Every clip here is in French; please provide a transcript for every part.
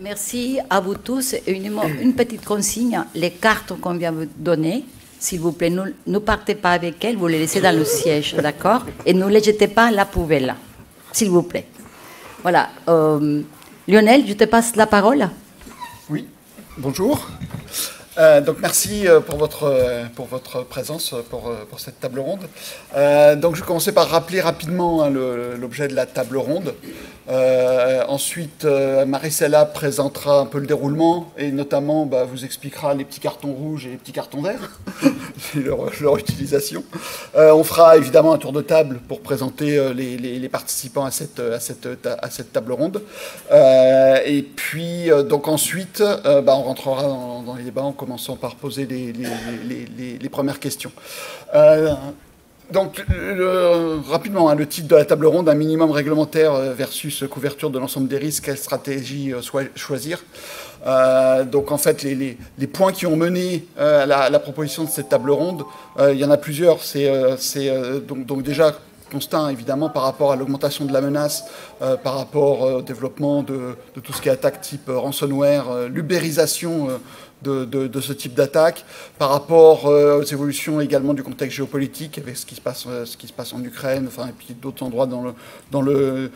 Merci à vous tous. Une petite consigne, les cartes qu'on vient vous donner, s'il vous plaît, ne partez pas avec elles, vous les laissez dans le siège, d'accord? Et ne les jetez pas à la poubelle, s'il vous plaît. Voilà. Lionel, je te passe la parole. Oui, bonjour. Donc merci pour votre présence pour cette table ronde. Donc je vais commencer par rappeler rapidement l'objet de la table ronde. Ensuite, Maricela présentera un peu le déroulement et notamment vous expliquera les petits cartons rouges et les petits cartons verts, leur utilisation. On fera évidemment un tour de table pour présenter les participants à cette table ronde. Et puis, donc ensuite, on rentrera dans les débats en commençant par poser les premières questions. Donc, rapidement, le titre de la table ronde, un minimum réglementaire versus couverture de l'ensemble des risques, quelle stratégie choisir. Donc, en fait, les points qui ont mené à la proposition de cette table ronde, il y en a plusieurs. Donc déjà, constat, évidemment, par rapport à l'augmentation de la menace, par rapport au développement de tout ce qui est attaque type ransomware, l'ubérisation de ce type d'attaque, par rapport aux évolutions également du contexte géopolitique, avec ce qui se passe en Ukraine, et puis d'autres endroits dans le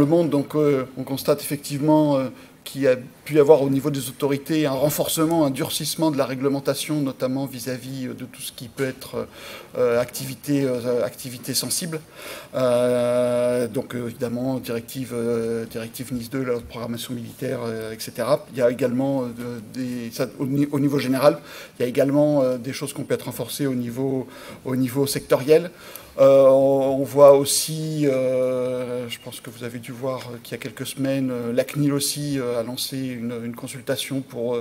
monde. Donc on constate effectivement qu'il y a pu y avoir au niveau des autorités un renforcement, un durcissement de la réglementation, notamment vis-à-vis de tout ce qui peut être activité sensible. Donc évidemment, directive NIS 2, la programmation militaire, etc. Il y a également, au niveau général, il y a également des choses qui ont pu être renforcées au niveau sectoriel. On voit aussi, je pense que vous avez dû voir qu'il y a quelques semaines, la CNIL aussi a lancé une consultation pour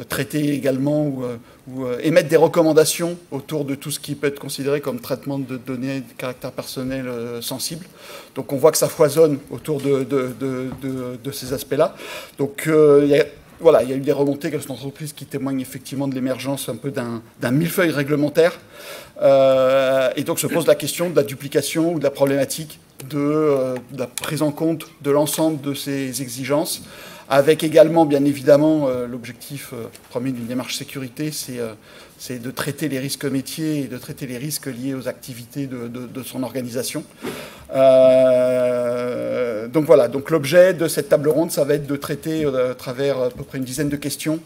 traiter également ou émettre des recommandations autour de tout ce qui peut être considéré comme traitement de données de caractère personnel sensible. Donc on voit que ça foisonne autour de ces aspects-là. Donc il y a eu des remontées dans cette entreprise qui témoignent effectivement de l'émergence un peu d'un millefeuille réglementaire. Et donc se pose la question de la duplication ou de la problématique de la prise en compte de l'ensemble de ces exigences, avec également, bien évidemment, l'objectif premier d'une démarche sécurité, c'est de traiter les risques métiers et de traiter les risques liés aux activités de son organisation. Donc voilà, donc l'objet de cette table ronde, ça va être de traiter à travers à peu près une dizaine de questions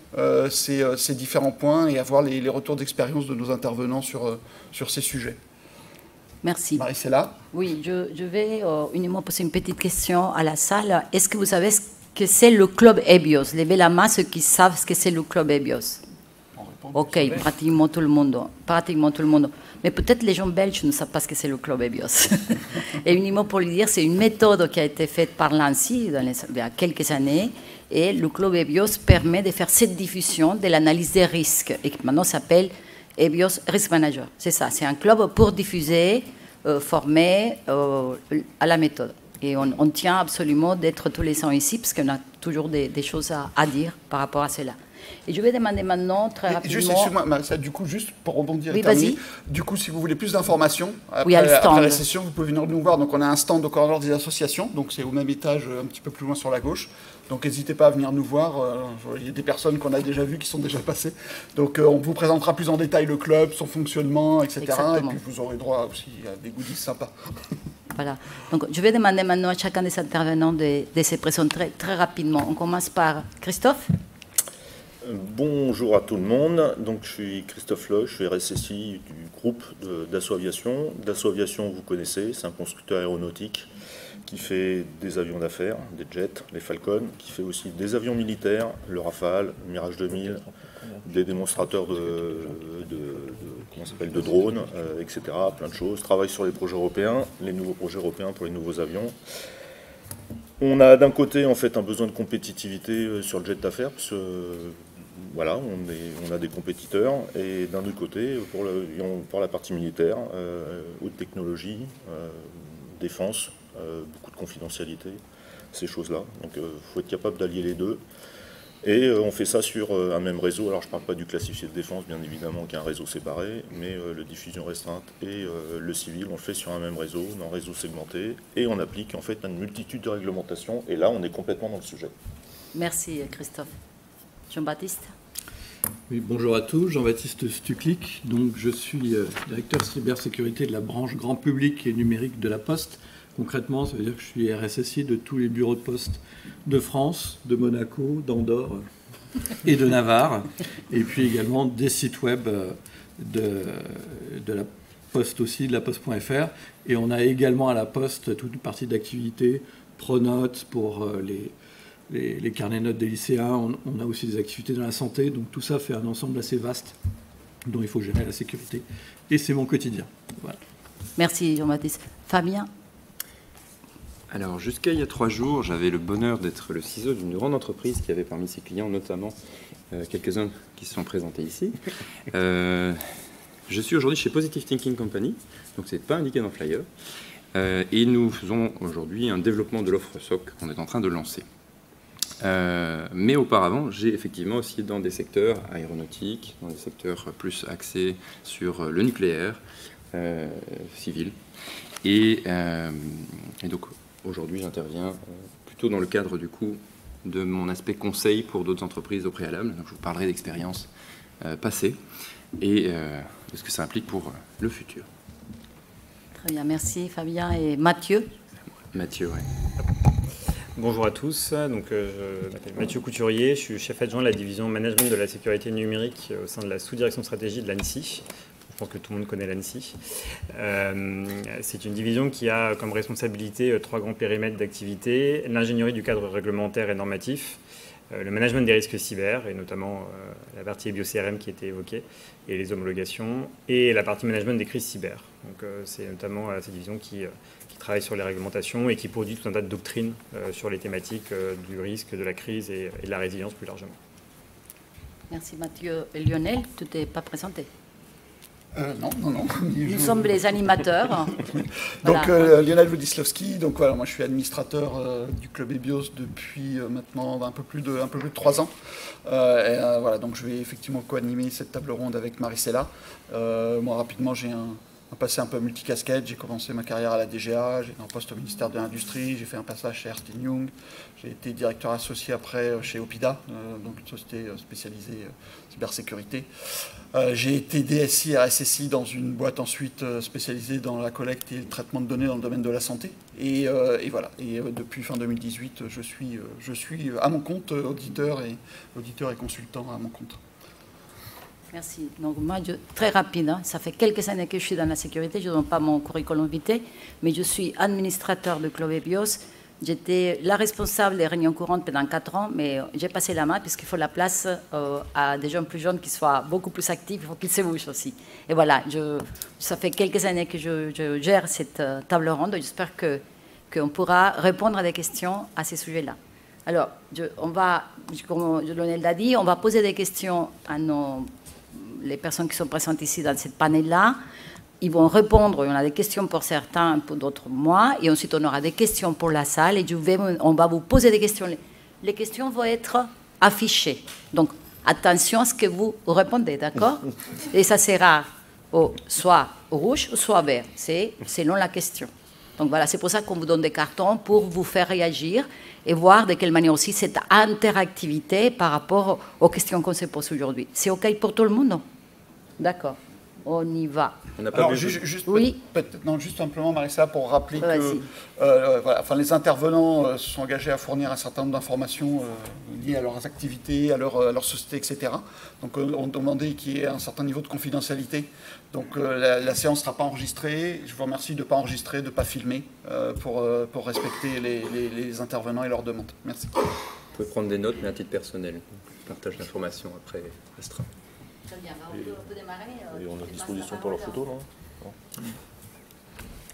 ces différents points et avoir les retours d'expérience de nos intervenants sur ces sujets. Merci. Maricela. Oui, je vais uniquement poser une petite question à la salle. Est-ce que vous savez ce que c'est le club EBIOS? Levez la main ceux qui savent ce que c'est le club EBIOS. Ok, pratiquement tout le monde. Mais peut-être les gens belges ne savent pas ce que c'est le club EBIOS. Et uniquement pour lui dire, c'est une méthode qui a été faite par l'ANSSI il y a quelques années. Et le club EBIOS permet de faire cette diffusion de l'analyse des risques. Et qui maintenant s'appelle EBIOS Risk Manager. C'est ça, c'est un club pour diffuser, former à la méthode. Et on tient absolument d'être tous les ans ici, parce qu'on a toujours des choses à dire par rapport à cela. Et je vais demander maintenant, très rapidement... Excuse-moi, Marissa, du coup, juste pour rebondir oui, vas-y. Du coup, si vous voulez plus d'informations, après la session, vous pouvez venir nous voir. Donc, on a un stand au corridor des associations, donc c'est au même étage, un petit peu plus loin sur la gauche. Donc, n'hésitez pas à venir nous voir. Il y a des personnes qu'on a déjà vues, qui sont déjà passées. Donc, on vous présentera plus en détail le club, son fonctionnement, etc. Exactement. Et puis, vous aurez droit aussi à des goodies sympas. Voilà. Donc, je vais demander maintenant à chacun des intervenants de se présenter très rapidement. On commence par Christophe. Bonjour à tout le monde. Donc, je suis Christophe Loch, je suis RSSI du groupe Dassault Aviation. Dassault Aviation, vous connaissez, c'est un constructeur aéronautique qui fait des avions d'affaires, des jets, les Falcon, qui fait aussi des avions militaires, le Rafale, le Mirage 2000, des démonstrateurs de drones, etc. Plein de choses. Travaille sur les projets européens, les nouveaux projets européens pour les nouveaux avions. On a d'un côté en fait un besoin de compétitivité sur le jet d'affaires, parce que voilà, on a des compétiteurs, et d'un autre côté, pour la partie militaire, haute technologie, défense, beaucoup de confidentialité, ces choses-là. Donc il faut être capable d'allier les deux. Et on fait ça sur un même réseau. Alors je ne parle pas du classifié de défense, bien évidemment, qui est un réseau séparé, mais le diffusion restreinte et le civil, on le fait sur un même réseau, dans un réseau segmenté, et on applique en fait une multitude de réglementations, et là on est complètement dans le sujet. Merci Christophe. Jean-Baptiste. Oui, bonjour à tous, Jean-Baptiste Stuclic. Donc, je suis directeur cybersécurité de la branche grand public et numérique de la Poste. Concrètement, ça veut dire que je suis RSSI de tous les bureaux de poste de France, de Monaco, d'Andorre et de Navarre, et puis également des sites web de la Poste aussi, de la Poste.fr. Et on a également à la Poste toute une partie d'activités, Pronote pour les carnets de notes des lycéens, on a aussi des activités dans la santé, donc tout ça fait un ensemble assez vaste dont il faut gérer la sécurité. Et c'est mon quotidien. Voilà. Merci Jean-Baptiste. Fabien. Alors, jusqu'à il y a 3 jours, j'avais le bonheur d'être le CISO d'une grande entreprise qui avait parmi ses clients, notamment quelques-uns qui se sont présentés ici. Je suis aujourd'hui chez Positive Thinking Company, donc ce n'est pas indiqué dans le flyer. Et nous faisons aujourd'hui un développement de l'offre SOC qu'on est en train de lancer. Mais auparavant, j'ai effectivement aussi dans des secteurs aéronautiques, dans des secteurs plus axés sur le nucléaire, civil. Et donc, aujourd'hui, j'interviens plutôt dans le cadre, du coup, de mon aspect conseil pour d'autres entreprises au préalable. Donc, je vous parlerai d'expériences passées et de ce que ça implique pour le futur. Très bien, merci Fabien. Et Mathieu. Mathieu, oui. Bonjour à tous, donc, je m'appelle Mathieu Couturier, je suis chef adjoint de la division management de la sécurité numérique au sein de la sous-direction stratégie de l'ANSSI. Je pense que tout le monde connaît l'ANSSI. C'est une division qui a comme responsabilité 3 grands périmètres d'activité: l'ingénierie du cadre réglementaire et normatif, le management des risques cyber, et notamment la partie bio-CRM qui était évoquée, et les homologations, et la partie management des crises cyber. Donc c'est notamment cette division qui travaille sur les réglementations et qui produit tout un tas de doctrines sur les thématiques du risque, de la crise et de la résilience plus largement. Merci Mathieu. Et Lionel, tu t'es pas présenté? Non. Nous sommes les animateurs. Donc Voilà. Lionel Wodisławski, donc voilà, moi je suis administrateur du club EBIOS depuis maintenant un peu plus de 3 ans. Voilà, donc je vais effectivement co-animer cette table ronde avec Maricela. Moi rapidement j'ai un passé un peu multicasquette. J'ai commencé ma carrière à la DGA, j'ai été en poste au ministère de l'Industrie, j'ai fait un passage chez Ernst & Young, j'ai été directeur associé après chez Opida, donc une société spécialisée cybersécurité. J'ai été DSI RSSI dans une boîte ensuite spécialisée dans la collecte et le traitement de données dans le domaine de la santé. Et voilà. Et depuis fin 2018, je suis à mon compte, auditeur et consultant à mon compte. Merci. Donc moi, très rapide, hein, ça fait quelques années que je suis dans la sécurité, je ne donne pas mon curriculum vitae, mais je suis administrateur de Club EBIOS. J'étais la responsable des réunions courantes pendant 4 ans, mais j'ai passé la main puisqu'il faut la place à des gens plus jeunes qui soient beaucoup plus actifs, il faut qu'ils se bougent aussi. Et voilà, ça fait quelques années que je gère cette table ronde, j'espère qu'on pourra répondre à des questions à ces sujets-là. Alors, comme Lionel l'a dit, on va poser des questions à les personnes qui sont présentes ici dans cette panel-là. Ils vont répondre, on a des questions pour certains, pour d'autres moi, et ensuite on aura des questions pour la salle, et on va vous poser des questions. Les questions vont être affichées. Donc, attention à ce que vous répondez, d'accord? Et ça sera soit rouge ou soit vert, c'est selon la question. Donc voilà, c'est pour ça qu'on vous donne des cartons pour vous faire réagir et voir de quelle manière aussi cette interactivité par rapport aux questions qu'on se pose aujourd'hui. C'est OK pour tout le monde? D'accord, on y va. On n'a pas Alors, vu... juste simplement, Marissa, pour rappeler que voilà, les intervenants se sont engagés à fournir un certain nombre d'informations liées à leurs activités, à leur société, etc. Donc, on demandait qu'il y ait un certain niveau de confidentialité. Donc, la séance ne sera pas enregistrée. Je vous remercie de ne pas enregistrer, de ne pas filmer pour respecter les intervenants et leurs demandes. Merci. Vous pouvez prendre des notes, mais à titre personnel. Je partage l'information après Astra. Très bien, on peut démarrer. Et on a disposition pour leur photo, non?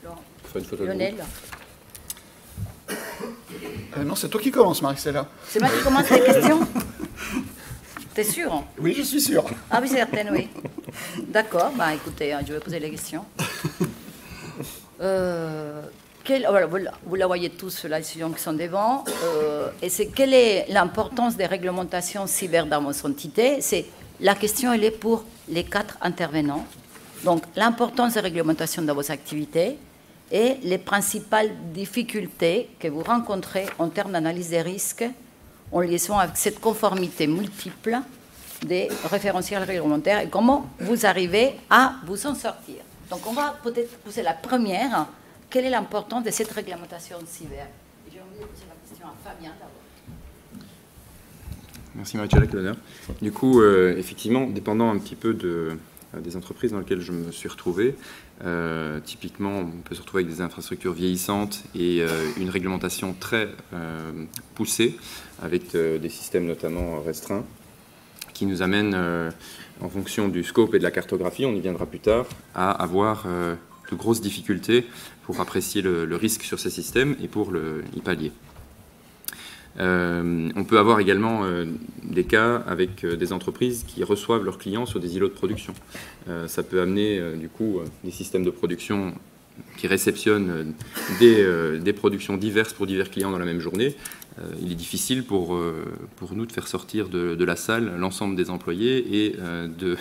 Faire une photo Lionel. Non, c'est toi qui commences, Maricela. C'est moi qui commence les questions? T'es sûr? Oui, je suis sûr. Ah oui, certaine, oui. D'accord, bah écoutez, je vais poser les questions. voilà, vous la voyez tous, là, les étudiants qui sont devant, et c'est quelle est l'importance des réglementations cyber dans vos entités? La question, elle est pour les 4 intervenants. Donc, l'importance des réglementations dans vos activités et les principales difficultés que vous rencontrez en termes d'analyse des risques en liaison avec cette conformité multiple des référentiels réglementaires et comment vous arrivez à vous en sortir. Donc, on va peut-être poser la première. Quelle est l'importance de cette réglementation cyber? J'ai envie de poser la question à Fabien d'abord. Merci Marie-Charles, avec l'honneur. Du coup, effectivement, dépendant un petit peu des entreprises dans lesquelles je me suis retrouvé, typiquement, on peut se retrouver avec des infrastructures vieillissantes et une réglementation très poussée, avec des systèmes notamment restreints, qui nous amènent, en fonction du scope et de la cartographie, on y viendra plus tard, à avoir de grosses difficultés pour apprécier le risque sur ces systèmes et pour y pallier. On peut avoir également des cas avec des entreprises qui reçoivent leurs clients sur des îlots de production. Ça peut amener du coup des systèmes de production qui réceptionnent des productions diverses pour divers clients dans la même journée. Il est difficile pour nous de faire sortir de la salle l'ensemble des employés et de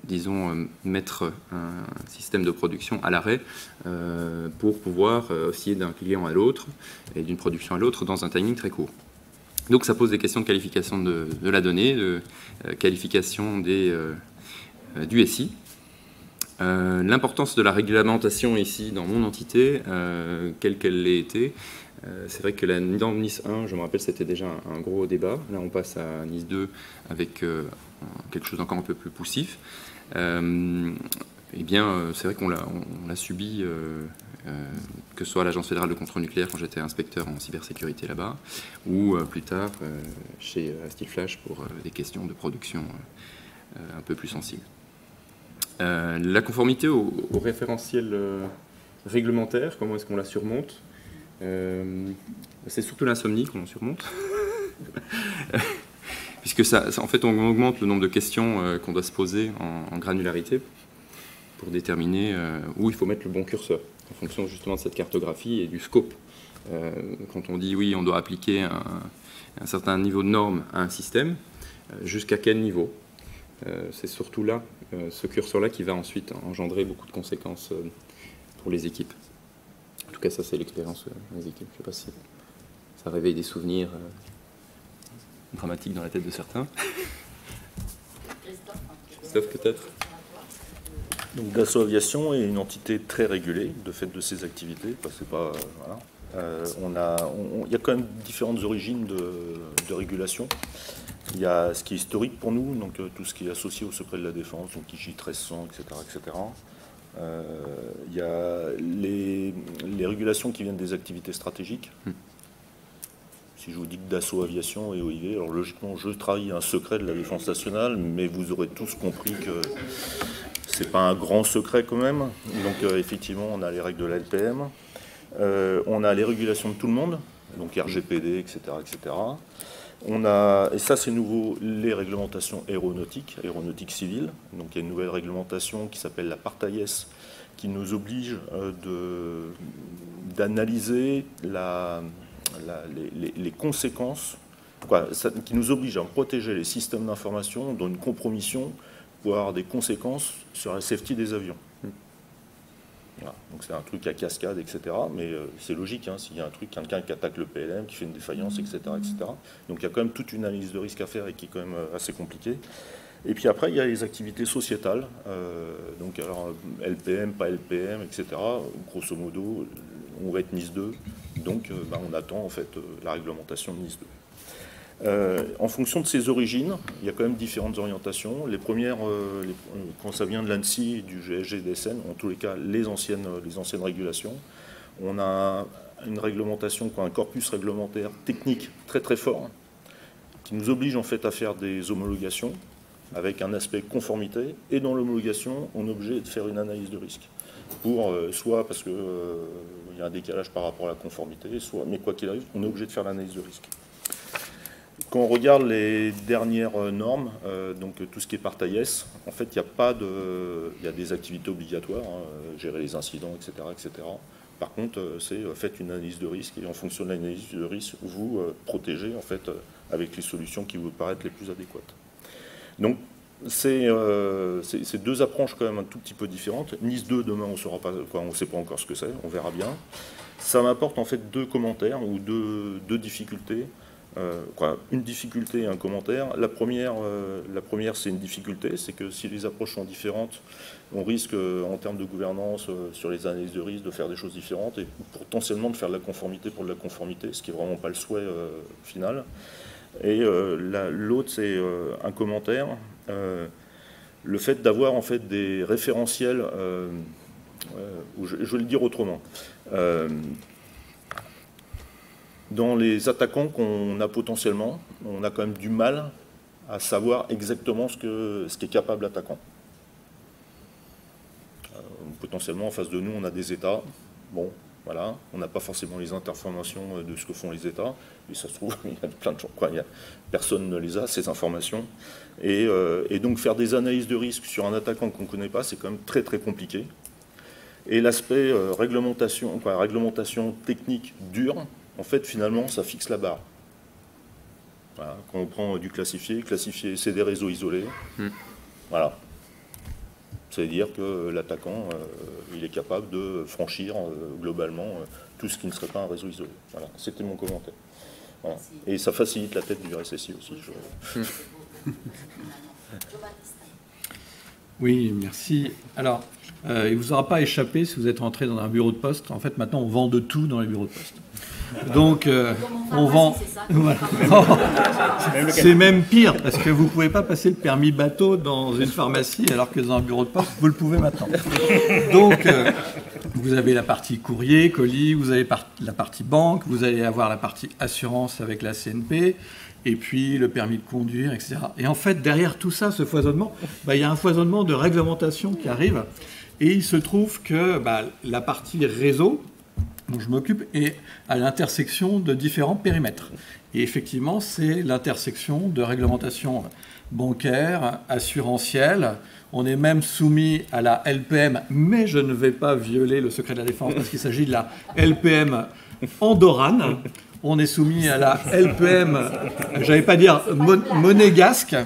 disons, mettre un système de production à l'arrêt pour pouvoir osciller d'un client à l'autre et d'une production à l'autre dans un timing très court. Donc ça pose des questions de qualification de la donnée, de qualification du SI. L'importance de la réglementation ici dans mon entité, quelle qu'elle l'ait été, c'est vrai que dans Nice 1, je me rappelle, c'était déjà un gros débat. Là, on passe à Nice 2 avec quelque chose d'encore un peu plus poussif. Eh bien, c'est vrai qu'on l'a subi, que ce soit à l'Agence fédérale de contrôle nucléaire quand j'étais inspecteur en cybersécurité là-bas, ou plus tard chez Stiflash pour des questions de production un peu plus sensibles. La conformité au référentiel réglementaire, comment est-ce qu'on la surmonte? C'est surtout l'insomnie qu'on surmonte. Puisque en fait, on augmente le nombre de questions qu'on doit se poser en granularité pour déterminer où il faut mettre le bon curseur, en fonction justement de cette cartographie et du scope. Quand on dit oui, on doit appliquer un certain niveau de normes à un système, jusqu'à quel niveau? C'est surtout là, ce curseur-là, qui va ensuite engendrer beaucoup de conséquences pour les équipes. En tout cas, ça, c'est l'expérience des équipes. Je ne sais pas si ça réveille des souvenirs dramatiques dans la tête de certains. Christophe, peut-être. Donc, Dassault Aviation est une entité très régulée de fait de ses activités. C'est pas, voilà. Il y a quand même différentes origines de régulation. Il y a ce qui est historique pour nous, donc tout ce qui est associé au secret de la défense, donc IJ 1300, etc., etc. Il y a les régulations qui viennent des activités stratégiques. Si je vous dis que Dassault Aviation et OIV, alors logiquement, je trahis un secret de la défense nationale, mais vous aurez tous compris que c'est pas un grand secret quand même. Donc effectivement, on a les règles de la LPM, on a les régulations de tout le monde, donc RGPD, etc., etc. On a, et ça c'est nouveau, les réglementations aéronautique civile. Donc il y a une nouvelle réglementation qui s'appelle la Part IS, qui nous oblige d'analyser les conséquences, qui nous oblige à protéger les systèmes d'information dont une compromission peut avoir des conséquences sur la safety des avions. Voilà. Donc c'est un truc à cascade, etc. Mais c'est logique, hein, s'il y a un truc, quelqu'un qui attaque le PLM, qui fait une défaillance, etc., etc. Donc il y a quand même toute une analyse de risque à faire et qui est quand même assez compliquée. Et puis après, il y a les activités sociétales, donc alors LPM, pas LPM, etc. Grosso modo, on va être Nice 2, donc on attend en fait la réglementation de Nice 2. En fonction de ses origines, il y a quand même différentes orientations. Les premières, quand ça vient de l'ANSSI et du GSG DSN, en tous les cas les anciennes régulations, on a une réglementation, un corpus réglementaire technique très très fort, qui nous oblige en fait à faire des homologations avec un aspect conformité, et dans l'homologation, on est obligé de faire une analyse de risque. Pour, soit parce qu'il y a un décalage par rapport à la conformité, soit, mais quoi qu'il arrive, on est obligé de faire l'analyse de risque. Quand on regarde les dernières normes, donc tout ce qui est Part IS, en fait, il y a des activités obligatoires, hein, gérer les incidents, etc., etc. Par contre, c'est faites une analyse de risque et en fonction de l'analyse de risque, vous protégez en fait avec les solutions qui vous paraissent les plus adéquates. Donc, c'est deux approches quand même un tout petit peu différentes. Nice 2, demain, on ne sait pas encore ce que c'est, on verra bien. Ça m'apporte en fait deux commentaires ou deux difficultés. Une difficulté et un commentaire. La première c'est une difficulté, c'est que si les approches sont différentes, on risque en termes de gouvernance sur les analyses de risque de faire des choses différentes et potentiellement de faire de la conformité pour de la conformité, ce qui n'est vraiment pas le souhait final. Et l'autre c'est un commentaire. Le fait d'avoir en fait des référentiels, je vais le dire autrement. Dans les attaquants qu'on a potentiellement, on a quand même du mal à savoir exactement ce qu'est capable l'attaquant. Potentiellement, en face de nous, on a des États. Bon, voilà, on n'a pas forcément les informations de ce que font les États. Et ça se trouve, il y a plein de gens, personne ne les a, ces informations. Et donc, faire des analyses de risque sur un attaquant qu'on ne connaît pas, c'est quand même très, très compliqué. Et l'aspect réglementation technique dure, en fait, finalement, ça fixe la barre. Voilà, quand on prend du classifié, c'est des réseaux isolés. Voilà. C'est-à-dire que l'attaquant, il est capable de franchir globalement tout ce qui ne serait pas un réseau isolé. Voilà, c'était mon commentaire. Voilà. Et ça facilite la tête du RSSI aussi. Oui, merci. Alors, il ne vous aura pas échappé si vous êtes rentré dans un bureau de poste. En fait, maintenant, on vend de tout dans les bureaux de poste. Donc, on vend... Voilà. C'est même pire, parce que vous ne pouvez pas passer le permis bateau dans une pharmacie, alors que dans un bureau de poste, vous le pouvez maintenant. Donc, vous avez la partie courrier, colis, vous avez la partie banque, vous allez avoir la partie assurance avec la CNP, et puis le permis de conduire, etc. Et en fait, derrière tout ça, ce foisonnement, il y a un foisonnement de réglementation qui arrive, et il se trouve que la partie réseau, dont je m'occupe, est à l'intersection de différents périmètres. Et effectivement, c'est l'intersection de réglementation bancaire, assurantielle. On est même soumis à la LPM, mais je ne vais pas violer le secret de la défense parce qu'il s'agit de la LPM andorrane. On est soumis à la LPM, j'allais pas dire monégasque.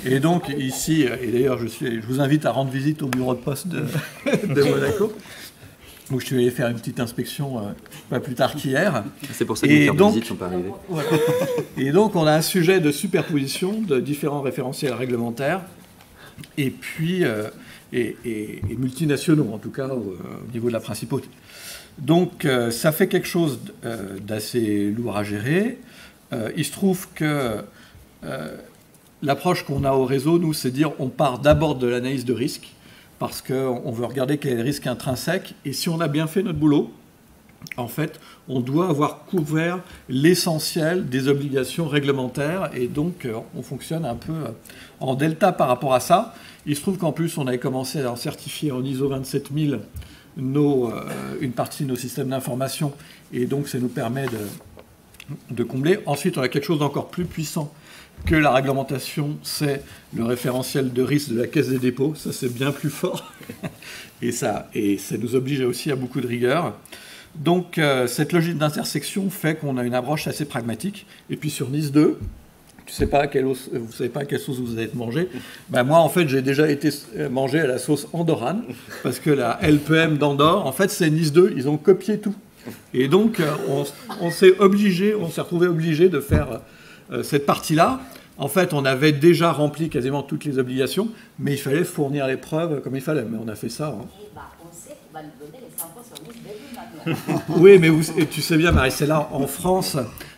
Et donc ici, et d'ailleurs je vous invite à rendre visite au bureau de poste de Monaco, où je suis allé faire une petite inspection pas plus tard qu'hier. C'est pour ça que les cartes de visite ne sont pas arrivées. Voilà. Et donc on a un sujet de superposition de différents référentiels réglementaires et puis et multinationaux, en tout cas au niveau de la principauté. Donc ça fait quelque chose d'assez lourd à gérer. Il se trouve que l'approche qu'on a au réseau, nous, c'est dire on part d'abord de l'analyse de risque, parce qu'on veut regarder quel est le risque intrinsèque. Et si on a bien fait notre boulot, en fait, on doit avoir couvert l'essentiel des obligations réglementaires. Et donc, on fonctionne un peu en delta par rapport à ça. Il se trouve qu'en plus, on avait commencé à certifier en ISO 27000 une partie de nos systèmes d'information. Et donc, ça nous permet de combler. Ensuite, on a quelque chose d'encore plus puissant que la réglementation, c'est le référentiel de risque de la Caisse des dépôts. Ça, c'est bien plus fort. Et ça nous oblige aussi à beaucoup de rigueur. Donc, cette logique d'intersection fait qu'on a une approche assez pragmatique. Et puis, sur Nice 2, vous ne savez pas à quelle sauce vous allez être mangé. Moi, en fait, j'ai déjà été mangé à la sauce andorrane, parce que la LPM d'Andorre, en fait, c'est Nice 2. Ils ont copié tout. Et donc, on s'est retrouvé obligé de faire cette partie-là. En fait, on avait déjà rempli quasiment toutes les obligations, mais il fallait fournir les preuves comme il fallait. Mais on a fait ça. On sait qu'il va nous donner les 100 sur Nice 2 maintenant. Oui, mais tu sais bien, Marie-Céla, en France,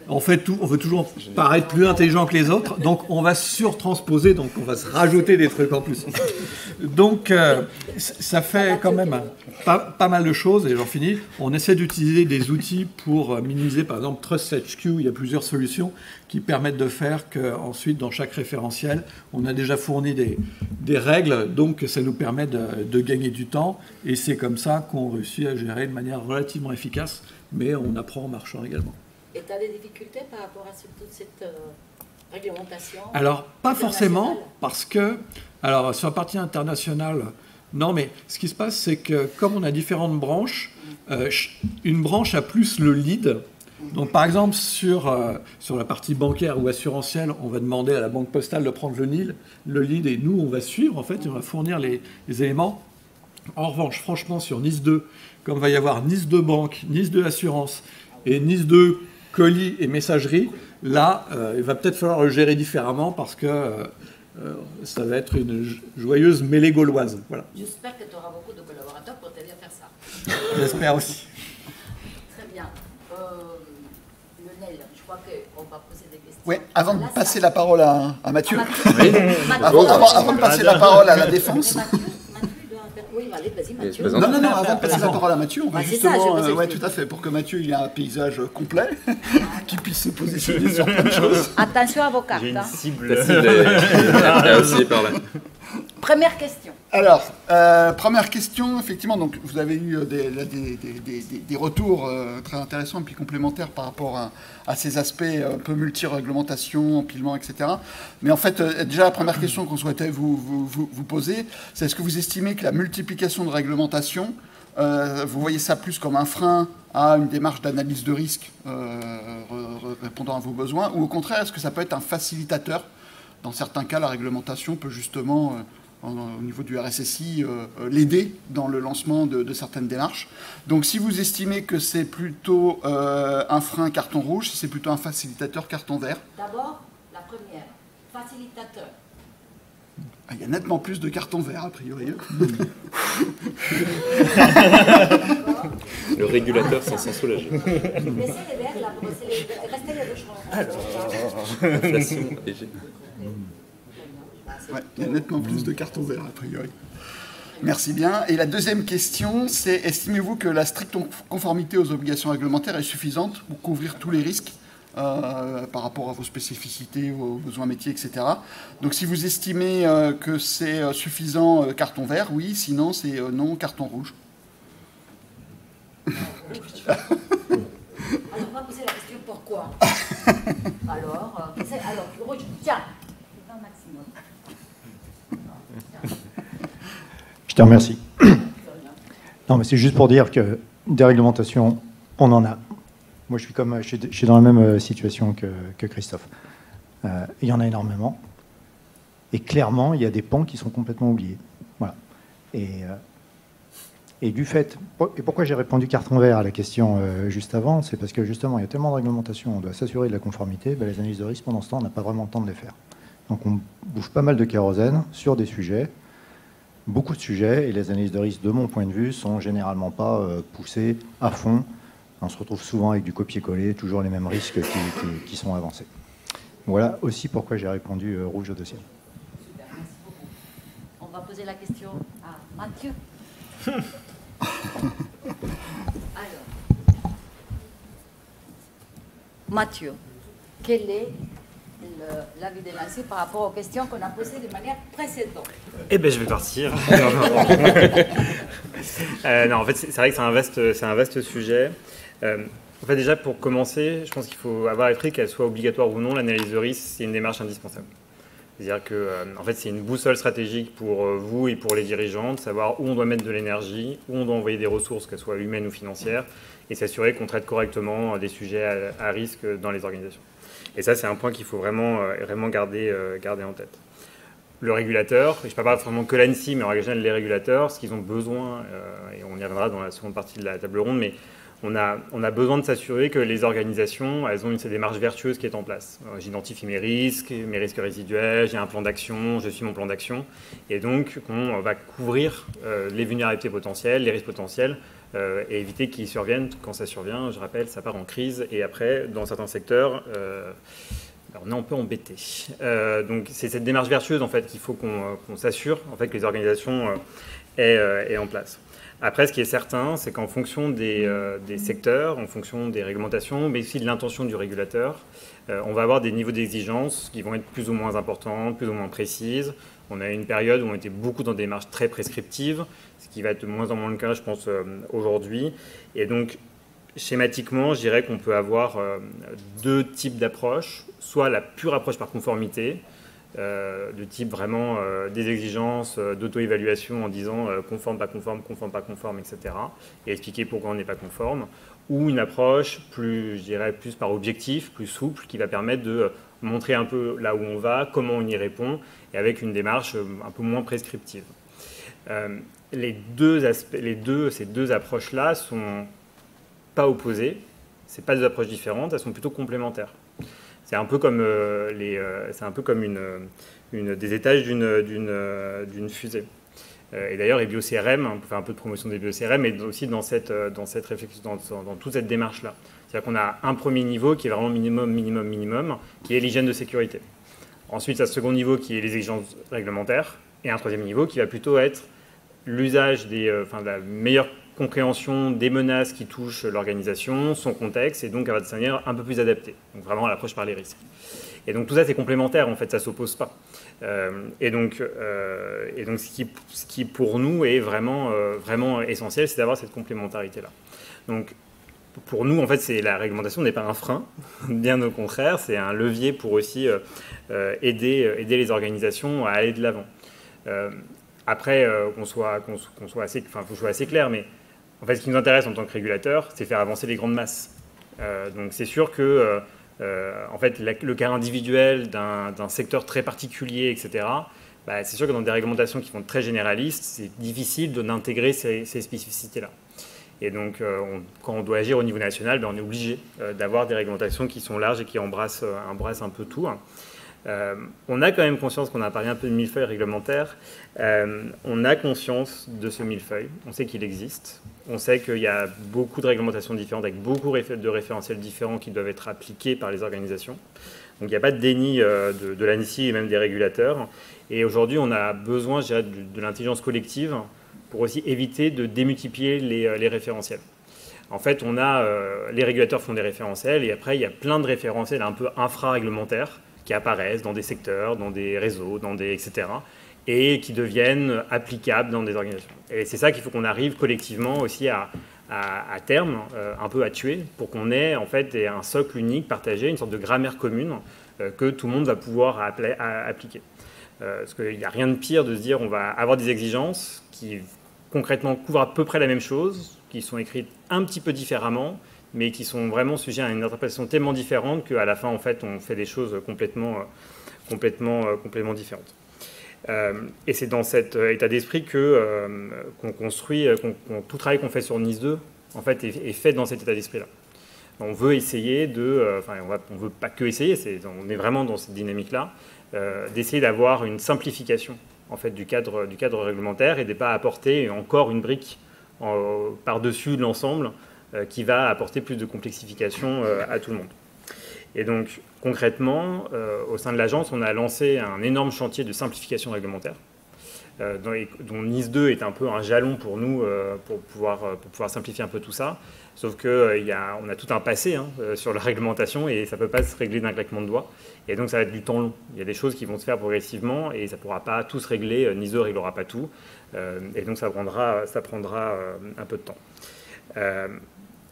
on fait tout, on veut toujours paraître plus intelligent que les autres, donc on va surtransposer, donc on va se rajouter des trucs en plus. Donc, ça fait quand même pas mal de choses, et j'en finis. On essaie d'utiliser des outils pour minimiser, par exemple, TrustHQ, il y a plusieurs solutions qui permettent de faire qu'ensuite, dans chaque référentiel, on a déjà fourni des règles, donc ça nous permet de gagner du temps, et c'est comme ça qu'on réussit à gérer de manière relativement efficace, mais on apprend en marchant également. Et tu as des difficultés par rapport à toute cette réglementation? Alors, pas forcément, parce que, alors, sur la partie internationale, Non, mais ce qui se passe, c'est que comme on a différentes branches, une branche a plus le lead. Donc, par exemple, sur la partie bancaire ou assurantielle, on va demander à la banque postale de prendre le lead et nous, on va suivre, en fait, et on va fournir les éléments. En revanche, franchement, sur Nice 2, comme il va y avoir Nice 2 banque, Nice 2 assurance et Nice 2 colis et messagerie, là, il va peut-être falloir le gérer différemment parce que ça va être une joyeuse mêlée gauloise. Voilà. J'espère que tu auras beaucoup de collaborateurs pour t'aider à faire ça. J'espère aussi. Très bien. Lionel, je crois qu'on va poser des questions. Oui, avant de passer la parole à Mathieu. Oui. Avant de passer la parole à la défense. Oui, allez, vas-y, Mathieu. Non, avant de passer la parole à Mathieu, on va justement... Oui, tout à fait, pour que Mathieu il ait un paysage complet, qu'il puisse se positionner sur plein de choses. Attention à vos cartes. J'ai une hein. cible. aussi par là. Première question. Alors, première question, effectivement, donc vous avez eu des retours très intéressants et puis complémentaires par rapport à ces aspects un peu multi-réglementation, empilement, etc. Mais en fait, déjà, la première question qu'on souhaitait vous poser, c'est est-ce que vous estimez que la multiplication de réglementation, vous voyez ça plus comme un frein à une démarche d'analyse de risque répondant à vos besoins, ou au contraire, est-ce que ça peut être un facilitateur? Dans certains cas, la réglementation peut justement... au niveau du RSSI, l'aider dans le lancement de certaines démarches. Donc si vous estimez que c'est plutôt un frein carton rouge, si c'est plutôt un facilitateur carton vert. D'abord, la première, facilitateur. Il y a nettement plus de cartons verts, a priori. Le régulateur s'en sent soulagé. Laissez les verts là, restez les deux choses. Inflation léger. Ouais, il y a nettement plus de cartons verts, a priori. Merci bien. Et la deuxième question, c'est estimez-vous que la stricte conformité aux obligations réglementaires est suffisante pour couvrir tous les risques par rapport à vos spécificités, vos besoins métiers, etc. Donc si vous estimez que c'est suffisant, carton vert, oui, sinon c'est non, carton rouge. Alors on va poser la question pourquoi. Alors, rouge, tiens. Je te remercie. Non, mais c'est juste pour dire que des réglementations, on en a. Moi, je suis dans la même situation que Christophe. Il y en a énormément. Et clairement, il y a des pans qui sont complètement oubliés. Voilà. Et du fait... Et pourquoi j'ai répondu carton vert à la question juste avant, c'est parce que justement, il y a tellement de réglementations, on doit s'assurer de la conformité, les analyses de risque, pendant ce temps, on n'a pas vraiment le temps de les faire. Donc on bouffe pas mal de kérosène sur des sujets, beaucoup de sujets, et les analyses de risque, de mon point de vue, sont généralement pas poussées à fond. On se retrouve souvent avec du copier-coller, toujours les mêmes risques qui sont avancés. Voilà aussi pourquoi j'ai répondu rouge au dossier. Super, merci beaucoup. On va poser la question à Mathieu. Alors, Mathieu, quel est l'avis de Nancy par rapport aux questions qu'on a posées de manière précédente? Eh bien, je vais partir. Non, en fait, c'est vrai que c'est un vaste sujet. En fait, déjà, pour commencer, je pense qu'il faut avoir à l'esprit qu'elle soit obligatoire ou non, l'analyse de risque, c'est une démarche indispensable. C'est-à-dire que, en fait, c'est une boussole stratégique pour vous et pour les dirigeants de savoir où on doit mettre de l'énergie, où on doit envoyer des ressources, qu'elles soient humaines ou financières, et s'assurer qu'on traite correctement des sujets à risque dans les organisations. Et ça, c'est un point qu'il faut vraiment garder en tête. Le régulateur, et je ne parle pas vraiment que l'ANSSI, mais en règle générale, les régulateurs, ce qu'ils ont besoin, et on y reviendra dans la seconde partie de la table ronde, mais on a besoin de s'assurer que les organisations, elles ont cette démarche vertueuse qui est en place. J'identifie mes risques résiduels, j'ai un plan d'action, je suis mon plan d'action, et donc on va couvrir les vulnérabilités potentielles, les risques potentiels, et éviter qu'ils surviennent. Quand ça survient, je rappelle, ça part en crise, et après, dans certains secteurs, on est un peu embêté. Donc c'est cette démarche vertueuse en fait qu'il faut qu'on s'assure en fait que les organisations aient en place. Après, ce qui est certain, c'est qu'en fonction des secteurs, en fonction des réglementations, mais aussi de l'intention du régulateur, on va avoir des niveaux d'exigence qui vont être plus ou moins importants, plus ou moins précises. On a une période où on était beaucoup dans des démarches très prescriptives, ce qui va être de moins en moins le cas, je pense, aujourd'hui. Et donc, schématiquement, je dirais qu'on peut avoir deux types d'approches. Soit la pure approche par conformité, de type vraiment des exigences d'auto-évaluation en disant conforme, pas conforme, etc. Et expliquer pourquoi on n'est pas conforme, ou une approche plus, je dirais, plus par objectif, plus souple, qui va permettre de montrer un peu là où on va, comment on y répond, et avec une démarche un peu moins prescriptive. Ces deux approches-là sont pas opposées, c'est pas deux approches différentes, elles sont plutôt complémentaires. C'est un peu comme, des étages d'une fusée. Et d'ailleurs, EBIO-CRM, on peut faire un peu de promotion d'EBIO-CRM, mais aussi dans cette réflexion, dans toute cette démarche-là. C'est-à-dire qu'on a un premier niveau qui est vraiment minimum, qui est l'hygiène de sécurité. Ensuite, un second niveau qui est les exigences réglementaires, et un troisième niveau qui va plutôt être l'usage de la meilleure compréhension des menaces qui touchent l'organisation, son contexte, et donc à de manière un peu plus adaptée. Donc vraiment à l'approche par les risques. Et donc tout ça, c'est complémentaire, en fait, ça ne s'oppose pas. Et donc ce qui pour nous est vraiment essentiel, c'est d'avoir cette complémentarité-là. Donc pour nous, en fait, la réglementation n'est pas un frein, bien au contraire, c'est un levier pour aussi aider les organisations à aller de l'avant. Après, faut que je sois assez clair, mais en fait, ce qui nous intéresse en tant que régulateur, c'est faire avancer les grandes masses. Donc c'est sûr que en fait, le cas individuel d'un secteur très particulier, etc., c'est sûr que dans des réglementations qui sont très généralistes, c'est difficile d'intégrer ces spécificités-là. Et donc, quand on doit agir au niveau national, on est obligé d'avoir des réglementations qui sont larges et qui embrassent un peu tout. On a quand même conscience qu'on a parlé un peu de millefeuille réglementaire. On a conscience de ce millefeuille. On sait qu'il existe. On sait qu'il y a beaucoup de réglementations différentes avec beaucoup de référentiels différents qui doivent être appliqués par les organisations. Donc il n'y a pas de déni de l'ANSSI et même des régulateurs. Et aujourd'hui, on a besoin, je dirais, de l'intelligence collective pour aussi éviter de démultiplier les référentiels. En fait, les régulateurs font des référentiels et après, il y a plein de référentiels un peu infra-réglementaires qui apparaissent dans des secteurs, dans des réseaux, etc., et qui deviennent applicables dans des organisations. Et c'est ça qu'il faut qu'on arrive collectivement aussi à terme, un peu à tuer, pour qu'on ait en fait un socle unique, partagé, une sorte de grammaire commune que tout le monde va pouvoir appliquer. Parce qu'il n'y a rien de pire de se dire on va avoir des exigences qui concrètement couvrent à peu près la même chose, qui sont écrites un petit peu différemment, mais qui sont vraiment sujets à une interprétation tellement différente qu'à la fin, en fait, on fait des choses complètement différentes. Et c'est dans cet état d'esprit qu'on construit, tout le travail qu'on fait sur NIS 2, en fait, est fait dans cet état d'esprit-là. On veut essayer on veut pas que essayer, on est vraiment dans cette dynamique-là, d'essayer d'avoir une simplification, en fait, du cadre réglementaire et de ne pas apporter encore une brique par-dessus l'ensemble qui va apporter plus de complexification à tout le monde. Et donc, concrètement, au sein de l'agence, on a lancé un énorme chantier de simplification réglementaire, dont NIS 2 est un peu un jalon pour nous, pour pouvoir simplifier un peu tout ça. Sauf qu'on a tout un passé sur la réglementation et ça ne peut pas se régler d'un claquement de doigts. Et donc, ça va être du temps long. Il y a des choses qui vont se faire progressivement et ça ne pourra pas tout se régler. NIS 2 ne réglera pas tout. Et donc, ça prendra un peu de temps.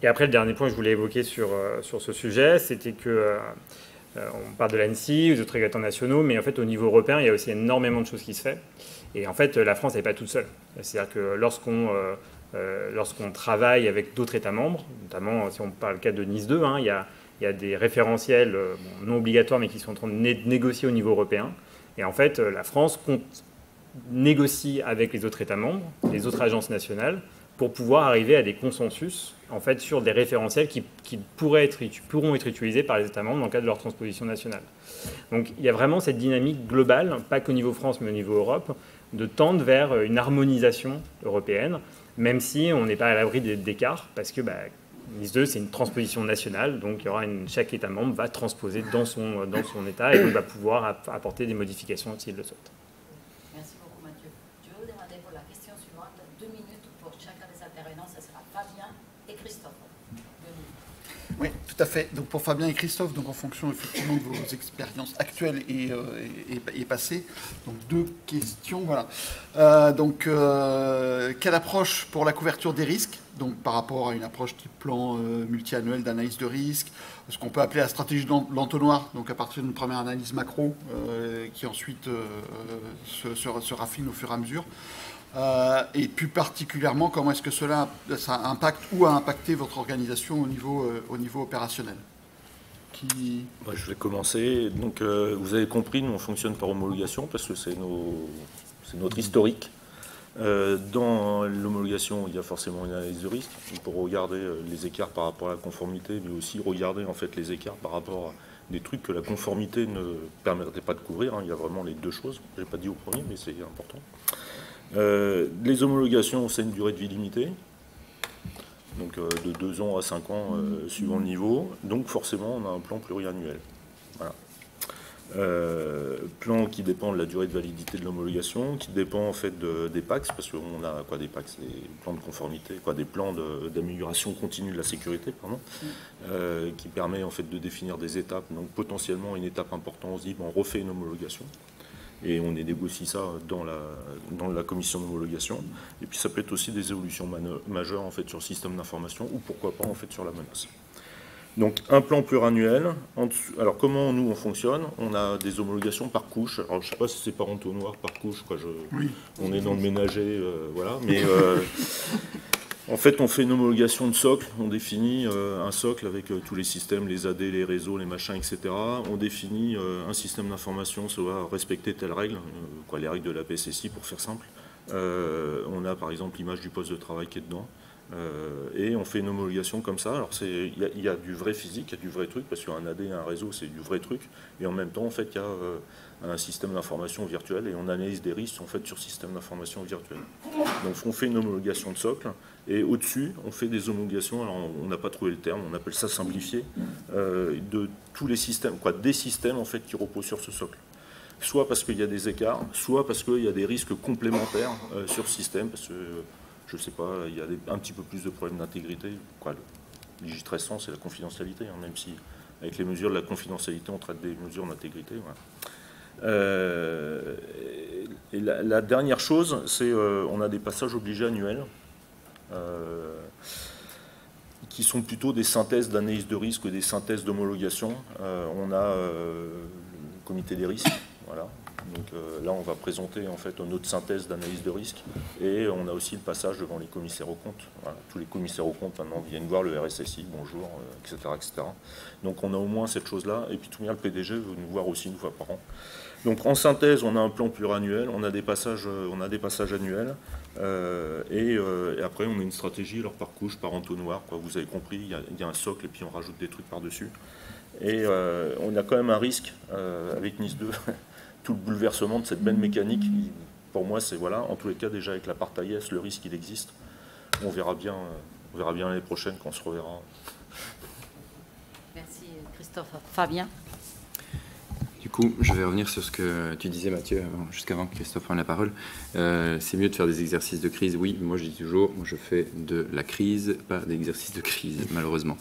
Et après, le dernier point que je voulais évoquer sur ce sujet, c'était que on parle de l'ANSSI, des autres régulateurs nationaux, mais en fait, au niveau européen, il y a aussi énormément de choses qui se font. Et en fait, la France n'est pas toute seule. C'est-à-dire que lorsqu'on travaille avec d'autres États membres, notamment si on parle le cas de NIS 2, il y a des référentiels non obligatoires, mais qui sont en train de négocier au niveau européen. Et en fait, la France négocie avec les autres États membres, les autres agences nationales, pour pouvoir arriver à des consensus en fait, sur des référentiels qui pourront être utilisés par les États membres dans le cadre de leur transposition nationale. Donc il y a vraiment cette dynamique globale, pas qu'au niveau France, mais au niveau Europe, de tendre vers une harmonisation européenne, même si on n'est pas à l'abri d'écarts, parce que NIS 2, c'est une transposition nationale, donc chaque État membre va transposer dans son État et donc va pouvoir apporter des modifications s'il le souhaite. Merci beaucoup, Mathieu. Je vais vous demander pour la question suivante 2 minutes pour chacun des intervenants. Ce sera Fabien et Christophe. 2 minutes. Oui, tout Tout à fait. Donc pour Fabien et Christophe, donc en fonction effectivement de vos expériences actuelles et passées, donc 2 questions. Voilà. Quelle approche pour la couverture des risques, donc par rapport à une approche type plan multi-annuel d'analyse de risque, ce qu'on peut appeler la stratégie de l'entonnoir, donc à partir d'une première analyse macro qui ensuite se raffine au fur et à mesure. Et plus particulièrement, comment est-ce que ça impacte ou a impacté votre organisation au niveau opérationnel? Je vais commencer. Donc, vous avez compris, nous on fonctionne par homologation parce que c'est notre historique. Dans l'homologation, il y a forcément une analyse de risque pour regarder les écarts par rapport à la conformité, mais aussi regarder en fait les écarts par rapport à des trucs que la conformité ne permettait pas de couvrir. Il y a vraiment les 2 choses. Je n'ai pas dit au premier, mais c'est important. Les homologations, c'est une durée de vie limitée, donc de 2 ans à 5 ans suivant le niveau. Donc forcément, on a un plan pluriannuel. Voilà. Plan qui dépend de la durée de validité de l'homologation, qui dépend en fait des PACS, parce qu'on a quoi des PACS, des plans de conformité, des plans d'amélioration continue de la sécurité, pardon, qui permet en fait de définir des étapes. Donc potentiellement une étape importante, on se dit on refait une homologation. Et on négocie ça dans la commission d'homologation. Et puis ça peut être aussi des évolutions majeures en fait, sur le système d'information ou pourquoi pas en fait, sur la menace. Donc un plan pluriannuel. Alors comment nous on fonctionne? On a des homologations par couche. Alors je ne sais pas si c'est par entonnoir, par couche. Oui. On est dans le ménager, voilà. Mais en fait, on fait une homologation de socle, on définit un socle avec tous les systèmes, les AD, les réseaux, les machins, etc. On définit un système d'information, ça va respecter telle règle, les règles de la PSSI pour faire simple. On a par exemple l'image du poste de travail qui est dedans. Et on fait une homologation comme ça. Alors il y a du vrai physique, il y a du vrai truc, parce qu'un AD et un réseau, c'est du vrai truc. Et en même temps, en fait, il y a un système d'information virtuel et on analyse des risques en fait, sur système d'information virtuel. Donc on fait une homologation de socle et au-dessus, on fait des homologations, alors on n'a pas trouvé le terme, on appelle ça simplifié, de tous les systèmes, des systèmes en fait, qui reposent sur ce socle. Soit parce qu'il y a des écarts, soit parce qu'il y a des risques complémentaires sur ce système, parce que je ne sais pas, il y a un petit peu plus de problèmes d'intégrité. Le J1300, c'est la confidentialité, même si avec les mesures de la confidentialité, on traite des mesures d'intégrité. Voilà. Et la dernière chose, c'est on a des passages obligés annuels qui sont plutôt des synthèses d'analyse de risque, des synthèses d'homologation. On a le comité des risques, voilà. Donc là, on va présenter en fait notre synthèse d'analyse de risque et on a aussi le passage devant les commissaires aux comptes. Voilà. Tous les commissaires aux comptes maintenant viennent voir le RSSI, bonjour, etc., etc. Donc on a au moins cette chose-là. Et puis tout bien, le PDG veut nous voir aussi une fois par an. Donc en synthèse, on a un plan pluriannuel, on a des passages annuels et après on a une stratégie alors par couche, par entonnoir. Vous avez compris, il y a un socle et puis on rajoute des trucs par-dessus. Et on a quand même un risque avec Nice 2. Tout le bouleversement de cette belle mécanique, pour moi, c'est voilà. En tous les cas, déjà avec la part AIS, le risque il existe. On verra bien l'année prochaine quand on se reverra. Merci Christophe. Fabien. Du coup, je vais revenir sur ce que tu disais, Mathieu, jusqu'avant que Christophe prenne la parole. C'est mieux de faire des exercices de crise. Oui, moi je dis toujours, je fais de la crise, pas d'exercices de crise, malheureusement.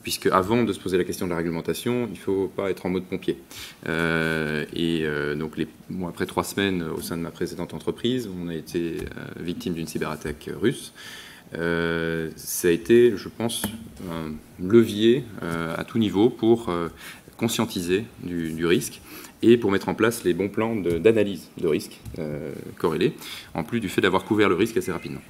Puisque avant de se poser la question de la réglementation, il ne faut pas être en mode pompier. Donc, après 3 semaines au sein de ma précédente entreprise, on a été victime d'une cyberattaque russe. Ça a été, je pense, un levier à tout niveau pour conscientiser du risque et pour mettre en place les bons plans d'analyse de risque corrélés, en plus du fait d'avoir couvert le risque assez rapidement.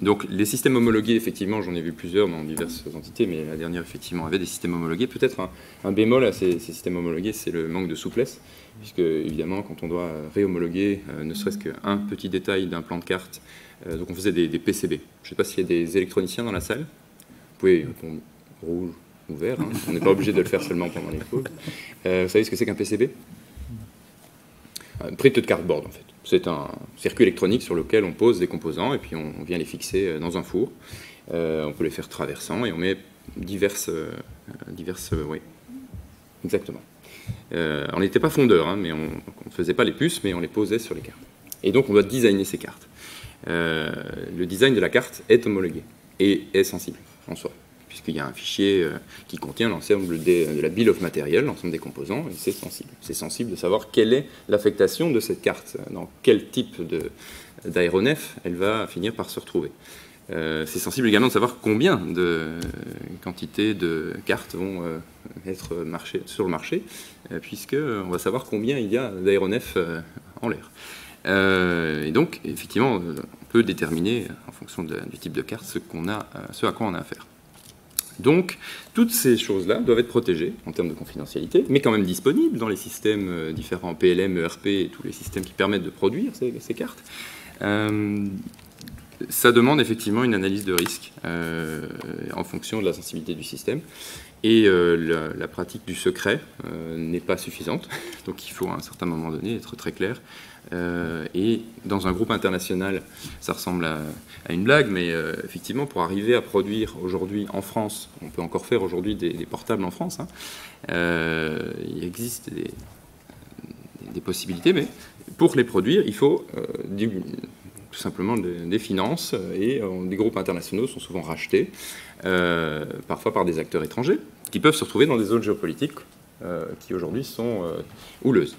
Donc les systèmes homologués, effectivement, j'en ai vu plusieurs dans diverses entités, mais la dernière, effectivement, avait des systèmes homologués. Peut-être un bémol à ces systèmes homologués, c'est le manque de souplesse, puisque, évidemment, quand on doit réhomologuer, ne serait-ce qu'un petit détail d'un plan de carte, donc on faisait des PCB. Je ne sais pas s'il y a des électroniciens dans la salle. Vous pouvez répondre rouge ou vert, hein. On n'est pas obligé de le faire seulement pendant les pauses. Vous savez ce que c'est qu'un PCB? Un printed cardboard, en fait. C'est un circuit électronique sur lequel on pose des composants et puis on vient les fixer dans un four. On peut les faire traversant et on met diverses oui, exactement. On n'était pas fondeur, hein, mais on ne faisait pas les puces, mais on les posait sur les cartes. Et donc on doit designer ces cartes. Le design de la carte est homologué et est sensible. en soi, puisqu'il y a un fichier qui contient l'ensemble de la bill of material, l'ensemble des composants, et c'est sensible. C'est sensible de savoir quelle est l'affectation de cette carte, dans quel type d'aéronef elle va finir par se retrouver. C'est sensible également de savoir combien de quantités de cartes vont être sur le marché, puisqu'on va savoir combien il y a d'aéronefs en l'air. Et donc, effectivement, on peut déterminer, en fonction du type de carte, ce à quoi on a affaire. Donc, toutes ces choses-là doivent être protégées en termes de confidentialité, mais quand même disponibles dans les systèmes différents, PLM, ERP, et tous les systèmes qui permettent de produire ces cartes. Ça demande effectivement une analyse de risque en fonction de la sensibilité du système. Et la pratique du secret n'est pas suffisante. Donc il faut à un certain moment donné être très clair. Et dans un groupe international, ça ressemble à une blague, mais effectivement, pour arriver à produire aujourd'hui en France, on peut encore faire aujourd'hui des portables en France, hein, il existe des possibilités, mais pour les produire, il faut tout simplement des finances, et des groupes internationaux sont souvent rachetés, parfois par des acteurs étrangers, qui peuvent se retrouver dans des zones géopolitiques qui aujourd'hui sont houleuses.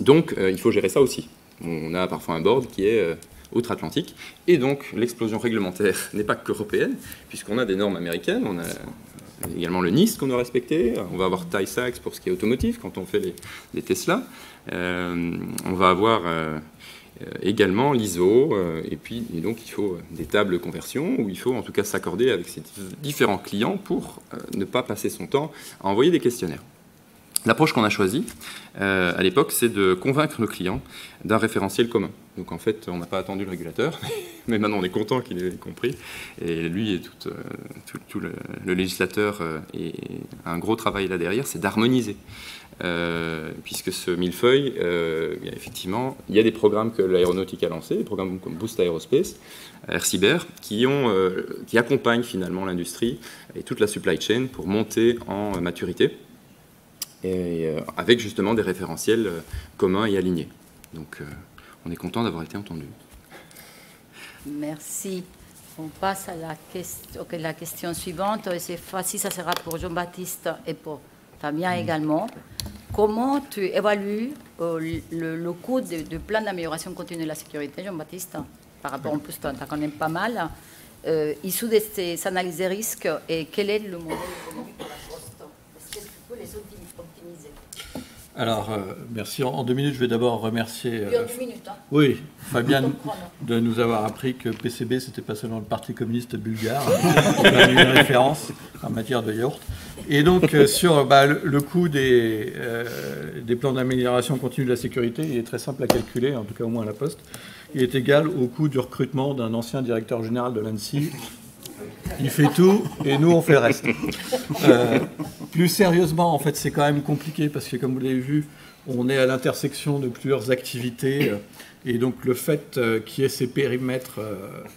Donc il faut gérer ça aussi. On a parfois un board qui est outre-Atlantique, et donc l'explosion réglementaire n'est pas qu'européenne, puisqu'on a des normes américaines, on a également le NIST qu'on doit respecter, on va avoir TISAX pour ce qui est automotive, quand on fait les Tesla, on va avoir également l'ISO, et donc il faut des tables de conversion, où il faut en tout cas s'accorder avec ses différents clients pour ne pas passer son temps à envoyer des questionnaires. L'approche qu'on a choisie à l'époque, c'est de convaincre nos clients d'un référentiel commun. Donc en fait, on n'a pas attendu le régulateur, mais maintenant on est content qu'il ait compris. Et lui et tout le législateur et un gros travail là derrière, c'est d'harmoniser. Puisque ce millefeuille, effectivement, il y a des programmes que l'aéronautique a lancés, des programmes comme Boost Aerospace, Air Cyber, qui accompagnent finalement l'industrie et toute la supply chain pour monter en maturité, et avec justement des référentiels communs et alignés. Donc on est content d'avoir été entendu. Merci. On passe à la question suivante. Cette fois-ci, ça sera pour Jean-Baptiste et pour Fabien également. Comment tu évalues le coût du plan d'amélioration continue de la sécurité, Jean-Baptiste, par rapport, en plus, tu en connais pas mal, issu de ces analyses de risques, et quel est le modèle économique de la Poste? Est-ce que tu peux les optimiser? Alors, merci. En 2 minutes, je vais d'abord remercier hein. oui, Fabienne de nous avoir appris que PCB, c'était pas seulement le Parti communiste bulgare, mais une référence en matière de yaourt. Et donc, sur le coût des plans d'amélioration continue de la sécurité, il est très simple à calculer, en tout cas au moins à la Poste. Il est égal au coût du recrutement d'un ancien directeur général de l'ANSSI. Il fait tout et nous on fait le reste. Plus sérieusement, en fait, c'est quand même compliqué parce que, comme vous l'avez vu, on est à l'intersection de plusieurs activités, et donc le fait qu'il y ait ces périmètres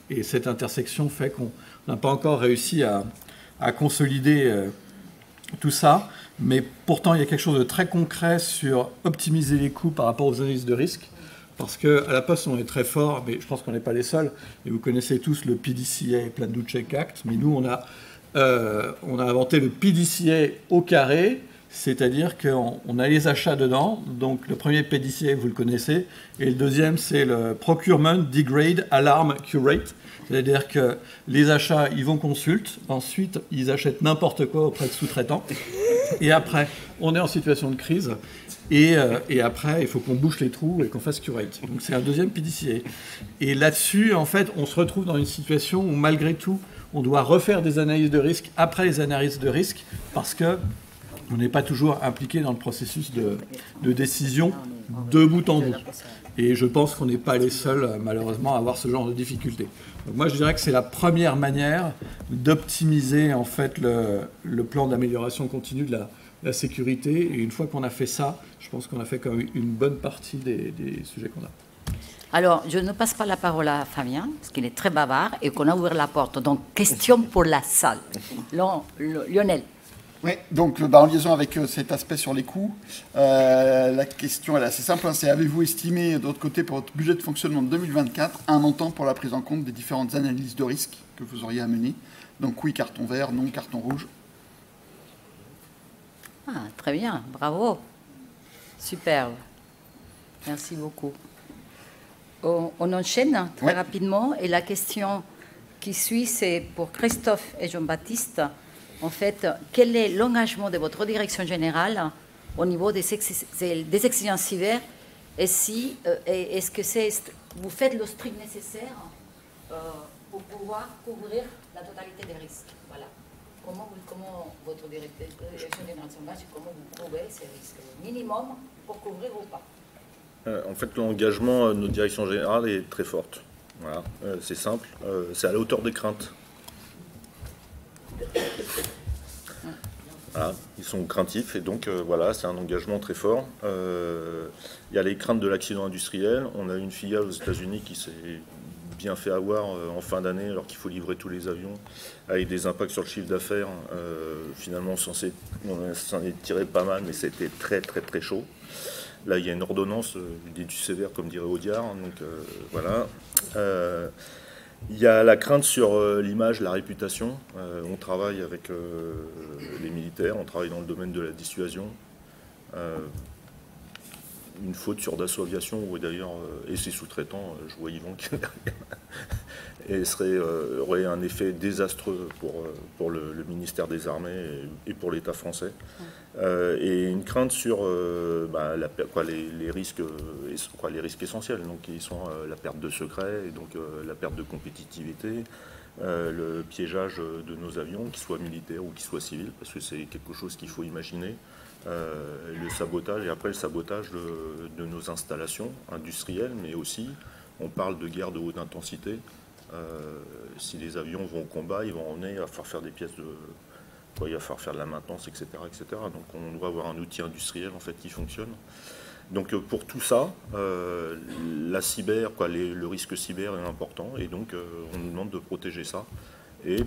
et cette intersection fait qu'on n'a pas encore réussi à consolider tout ça, mais pourtant il y a quelque chose de très concret sur optimiser les coûts par rapport aux analyses de risque. Parce qu'à la Poste, on est très fort, mais je pense qu'on n'est pas les seuls. Et vous connaissez tous le PDCA, Plan Do Check Act. Mais nous, on a inventé le PDCA au carré, c'est-à-dire qu'on a les achats dedans. Donc le premier PDCA, vous le connaissez. Et le deuxième, c'est le Procurement Degrade Alarm Curate. C'est-à-dire que les achats, ils vont consulter. Ensuite, ils achètent n'importe quoi auprès de sous-traitants. Et après, on est en situation de crise. Et après, il faut qu'on bouche les trous et qu'on fasse curate. Donc c'est un deuxième PDCA. Et là-dessus, en fait, on se retrouve dans une situation où, malgré tout, on doit refaire des analyses de risque après les analyses de risque, parce qu'on n'est pas toujours impliqué dans le processus de décision de bout en bout. Et je pense qu'on n'est pas les seuls, malheureusement, à avoir ce genre de difficultés. Donc moi, je dirais que c'est la première manière d'optimiser, en fait, le plan d'amélioration continue de la sécurité. Et une fois qu'on a fait ça, je pense qu'on a fait quand même une bonne partie des sujets qu'on a. Alors, je ne passe pas la parole à Fabien, parce qu'il est très bavard et qu'on a ouvert la porte. Donc, question pour la salle. Lionel. Oui, donc en liaison avec cet aspect sur les coûts, la question elle est assez simple, c'est avez-vous estimé de votre côté pour votre budget de fonctionnement de 2024 un montant pour la prise en compte des différentes analyses de risque que vous auriez à mener, Donc oui, carton vert, non, carton rouge. Ah, très bien, bravo. Superbe. Merci beaucoup. On enchaîne très rapidement. Et la question qui suit, c'est pour Christophe et Jean-Baptiste. En fait, quel est l'engagement de votre direction générale au niveau des exigences cyber? Et si, est-ce que vous faites le strict nécessaire pour pouvoir couvrir la totalité des risques? Voilà. Comment votre direction générale s'engage et comment vous prouvez ces risques minimum pour couvrir ou pas? En fait, l'engagement de notre direction générale est très forte. Voilà. C'est simple, c'est à la hauteur des craintes. Voilà. Ils sont craintifs et donc voilà, c'est un engagement très fort. Il y a les craintes de l'accident industriel. On a une filiale aux États-Unis qui s'est bien fait avoir en fin d'année alors qu'il faut livrer tous les avions avec des impacts sur le chiffre d'affaires. Finalement, on s'en est tiré pas mal, mais c'était très très très chaud. Là, il y a une ordonnance du sévère, comme dirait Audiard. Donc voilà. Il y a la crainte sur l'image, la réputation. On travaille avec les militaires, on travaille dans le domaine de la dissuasion. Une faute sur Dassault Aviation, ou d'ailleurs, et ses sous-traitants, je vois Yvon qui et aurait un effet désastreux pour le ministère des Armées et pour l'État français. Et une crainte sur les risques essentiels, donc qui sont la perte de secret, et donc la perte de compétitivité, le piégeage de nos avions, qu'ils soient militaires ou qu'ils soient civils, parce que c'est quelque chose qu'il faut imaginer. Le sabotage, et après le sabotage de nos installations industrielles, mais aussi on parle de guerre de haute intensité. Si les avions vont au combat, ils vont emmener à faire des pièces il va falloir faire de la maintenance, etc., etc. Donc on doit avoir un outil industriel en fait qui fonctionne. Donc pour tout ça, la cyber, le risque cyber est important, et donc on nous demande de protéger ça. Et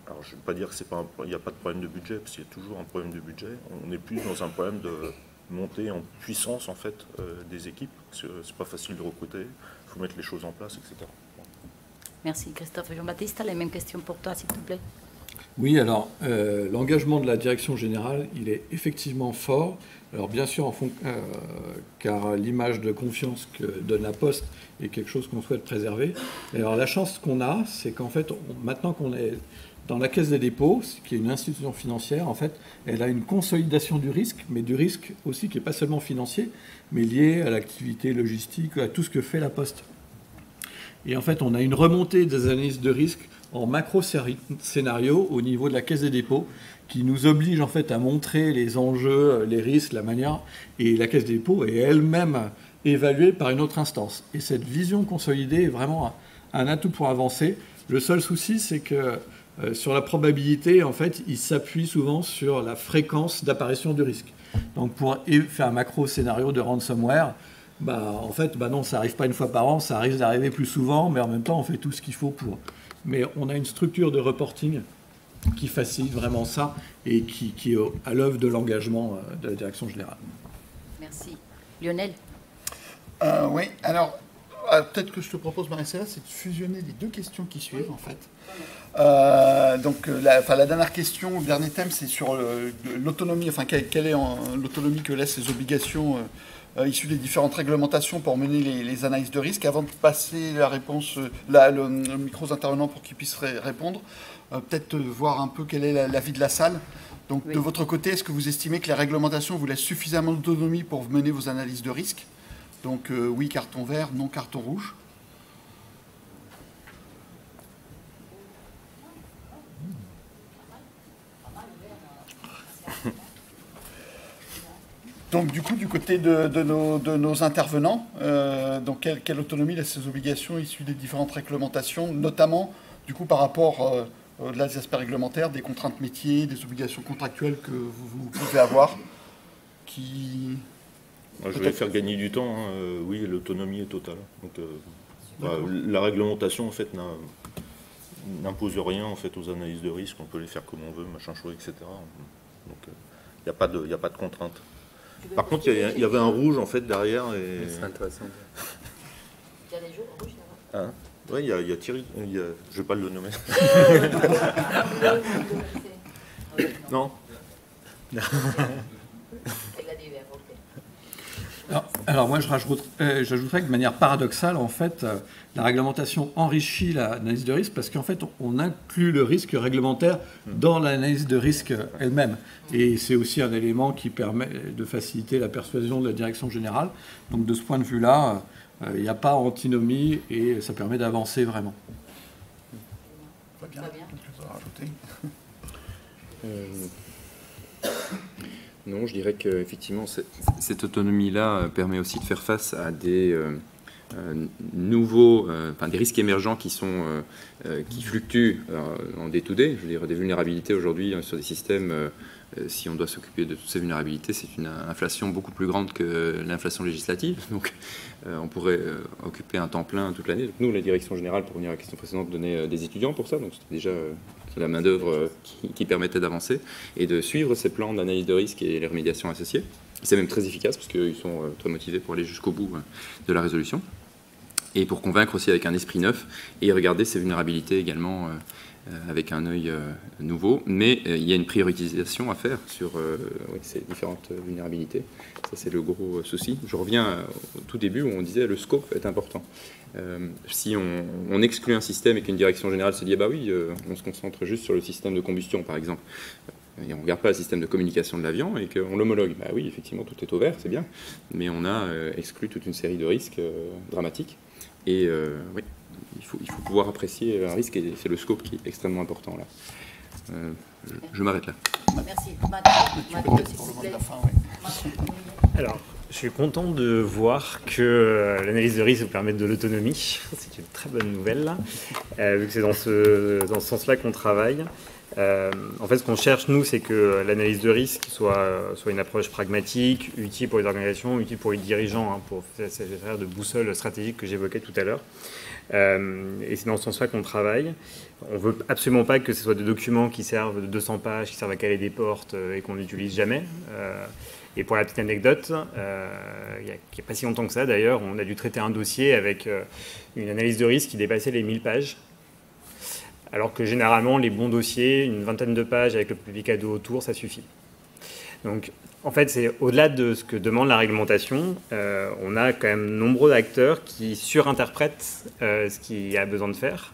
alors je ne vais pas dire qu'il n'y a pas de problème de budget, parce qu'il y a toujours un problème de budget. On est plus dans un problème de montée en puissance en fait des équipes, parce que c'est pas facile de recruter, il faut mettre les choses en place, etc. Merci Christophe et Jean-Baptiste. Les mêmes questions pour toi, s'il te plaît. Oui, alors l'engagement de la direction générale, il est effectivement fort. Alors bien sûr, car l'image de confiance que donne la Poste est quelque chose qu'on souhaite préserver. Et alors la chance qu'on a, c'est qu'en fait, maintenant qu'on est dans la Caisse des dépôts, qui est une institution financière, en fait, elle a une consolidation du risque, mais du risque aussi qui n'est pas seulement financier, mais lié à l'activité logistique, à tout ce que fait la Poste. Et en fait, on a une remontée des analyses de risque en macro-scénario au niveau de la Caisse des dépôts, qui nous oblige en fait à montrer les enjeux, les risques, la manière, et la Caisse des dépôts est elle-même évaluée par une autre instance. Et cette vision consolidée est vraiment un atout pour avancer. Le seul souci, c'est que sur la probabilité, en fait, il s'appuie souvent sur la fréquence d'apparition du risque. Donc pour faire un macro-scénario de ransomware, en fait, non, ça n'arrive pas une fois par an, ça risque d'arriver plus souvent, mais en même temps, on fait tout ce qu'il faut pour. Mais on a une structure de reporting qui facilite vraiment ça et qui est à l'œuvre de l'engagement de la direction générale. Merci. Lionel? Oui, alors, peut-être que je te propose, Marie-Céla, c'est de fusionner les deux questions qui suivent, en fait. Donc, la dernière question, le dernier thème, c'est sur l'autonomie, enfin, quelle est l'autonomie que laissent les obligations issues des différentes réglementations pour mener les analyses de risque. Avant de passer la réponse, le micro aux intervenants pour qu'ils puissent répondre, peut-être voir un peu quel est l'avis de la salle. Donc, oui. De votre côté, est-ce que vous estimez que les réglementations vous laissent suffisamment d'autonomie pour mener vos analyses de risque? Donc, oui, carton vert, non, carton rouge. Donc, du coup, du côté de nos intervenants, donc quelle autonomie laisse ces obligations issues des différentes réglementations, notamment, du coup, par rapport au-delà des aspects réglementaires, des contraintes métiers, des obligations contractuelles que vous pouvez avoir, qui... Je vais faire gagner du temps. Oui, l'autonomie est totale. Donc, la réglementation, en fait, n'impose rien en fait aux analyses de risque. On peut les faire comme on veut, machin chose, etc. Donc, il n'y a pas de contrainte. Par contre, il y avait un rouge en fait derrière. Et... C'est intéressant. Il y a des jours rouges là-bas. Oui, il y a Thierry, je ne vais pas le nommer. Non. Alors moi, j'ajouterais que de manière paradoxale, en fait, la réglementation enrichit l'analyse de risque parce qu'en fait, on inclut le risque réglementaire dans l'analyse de risque elle-même. Et c'est aussi un élément qui permet de faciliter la persuasion de la direction générale. Donc de ce point de vue-là, il n'y a pas antinomie et ça permet d'avancer vraiment. Très bien. Quelque chose à rajouter? Non, je dirais qu'effectivement, cette autonomie-là permet aussi de faire face à des nouveaux, des risques émergents qui fluctuent en day-to-day. Je veux dire, des vulnérabilités aujourd'hui sur des systèmes, si on doit s'occuper de toutes ces vulnérabilités, c'est une inflation beaucoup plus grande que l'inflation législative. Donc, on pourrait occuper un temps plein toute l'année. Nous, la direction générale, pour revenir à la question précédente, donnait des étudiants pour ça. Donc, c'était déjà la main-d'œuvre qui permettait d'avancer et de suivre ces plans d'analyse de risque et les remédiations associées. C'est même très efficace parce qu'ils sont très motivés pour aller jusqu'au bout de la résolution et pour convaincre aussi avec un esprit neuf et regarder ces vulnérabilités également avec un œil nouveau. Mais il y a une priorisation à faire sur ces différentes vulnérabilités. Ça, c'est le gros souci. Je reviens au tout début où on disait le scope est important. Si on exclut un système et qu'une direction générale se dit bah oui, on se concentre juste sur le système de combustion par exemple, et on ne regarde pas le système de communication de l'avion et qu'on l'homologue, bah oui, effectivement, tout est au vert, c'est bien, mais on a exclu toute une série de risques dramatiques. Et oui, il faut pouvoir apprécier un risque et c'est le scope qui est extrêmement important là. Je m'arrête là. Merci. Alors, je suis content de voir que l'analyse de risque vous permet de l'autonomie. C'est une très bonne nouvelle, vu que c'est dans ce sens-là qu'on travaille. En fait, ce qu'on cherche, nous, c'est que l'analyse de risque soit une approche pragmatique, utile pour les organisations, utile pour les dirigeants, pour servir de boussole stratégique que j'évoquais tout à l'heure. Et c'est dans ce sens-là qu'on travaille. On ne veut absolument pas que ce soit des documents qui servent de 200 pages, qui servent à caler des portes et qu'on n'utilise jamais. Et pour la petite anecdote, il n'y a pas si longtemps que ça, d'ailleurs, on a dû traiter un dossier avec une analyse de risque qui dépassait les 1000 pages. Alors que généralement, les bons dossiers, une vingtaine de pages avec le publicado autour, ça suffit. Donc, en fait, c'est au-delà de ce que demande la réglementation, on a quand même nombreux acteurs qui surinterprètent ce qu'il y a besoin de faire.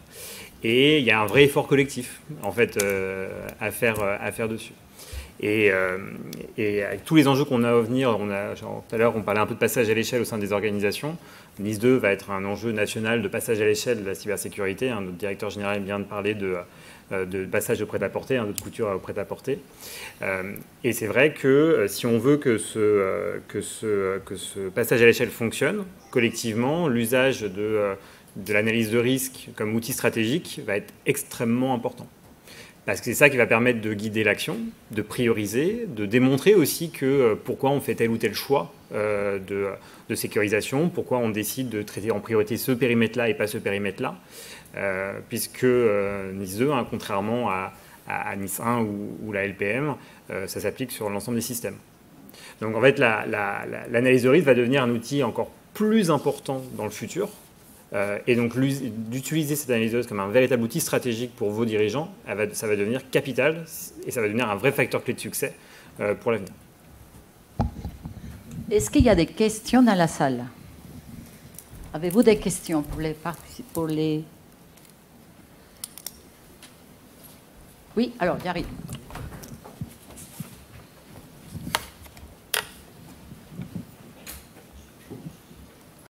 Et il y a un vrai effort collectif, en fait, à faire dessus. Et avec tous les enjeux qu'on a à venir, tout à l'heure, on parlait un peu de passage à l'échelle au sein des organisations. NIS 2 va être un enjeu national de passage à l'échelle de la cybersécurité. Notre directeur général vient de parler de passage au prêt-à-porter, de couture au prêt-à-porter. Et c'est vrai que si on veut que ce passage à l'échelle fonctionne, collectivement, l'usage de l'analyse de risque comme outil stratégique va être extrêmement important. Parce que c'est ça qui va permettre de guider l'action, de prioriser, de démontrer aussi pourquoi on fait tel ou tel choix de sécurisation, pourquoi on décide de traiter en priorité ce périmètre-là et pas ce périmètre-là, puisque NIS 2, contrairement à NIS 1 ou la LPM, ça s'applique sur l'ensemble des systèmes. Donc en fait, l'analyse de risque va devenir un outil encore plus important dans le futur. Et donc, d'utiliser cette analyse de risque comme un véritable outil stratégique pour vos dirigeants, ça va devenir capital et ça va devenir un vrai facteur clé de succès pour l'avenir. Est-ce qu'il y a des questions dans la salle? Avez-vous des questions pour les... Oui, alors, j'arrive.